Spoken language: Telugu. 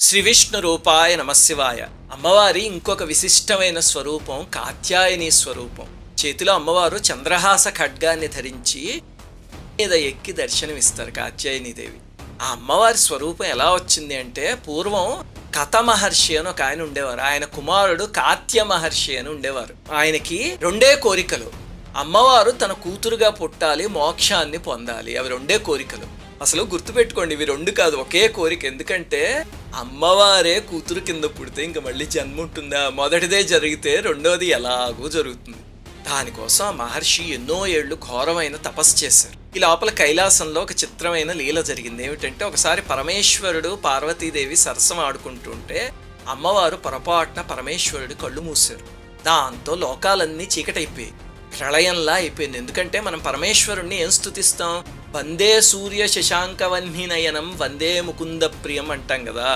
శ్రీ విష్ణు రూపాయ నమశివాయ. అమ్మవారి ఇంకొక విశిష్టమైన స్వరూపం కాత్యాయని స్వరూపం. చేతిలో అమ్మవారు చంద్రహాస ఖడ్గాన్ని ధరించి మీద ఎక్కి దర్శనమిస్తారు కాత్యాయనీదేవి. ఆ అమ్మవారి స్వరూపం ఎలా వచ్చింది అంటే, పూర్వం కథ మహర్షి అని ఒక ఆయన ఉండేవారు. ఆయన కుమారుడు కాత్య మహర్షి అని ఉండేవారు. ఆయనకి రెండే కోరికలు: అమ్మవారు తన కూతురుగా పుట్టాలి, మోక్షాన్ని పొందాలి. అవి రెండే కోరికలు. అసలు గుర్తుపెట్టుకోండి, ఇవి రెండు కాదు, ఒకే కోరిక. ఎందుకంటే అమ్మవారే కూతురు కింద పుడితే ఇంక మళ్ళీ జన్మ ఉంటుందా? మొదటిదే జరిగితే రెండోది ఎలాగూ జరుగుతుంది. దానికోసం ఆ మహర్షి ఎన్నో ఏళ్ళు ఘోరమైన తపస్సు చేశారు. ఈ లోపల కైలాసంలో ఒక చిత్రమైన లీల జరిగింది. ఏమిటంటే, ఒకసారి పరమేశ్వరుడు పార్వతీదేవి సరసం ఆడుకుంటుంటే అమ్మవారు పొరపాటున పరమేశ్వరుడు కళ్ళు మూశారు. దాంతో లోకాలన్నీ చీకటైపోయాయి, ప్రళయంలా అయిపోయింది. ఎందుకంటే మనం పరమేశ్వరుణ్ణి ఏం స్తుతిస్తాం? వందే సూర్య శశాంకవన్నినయనం వందే ముకుంద ప్రియం అంటాం కదా.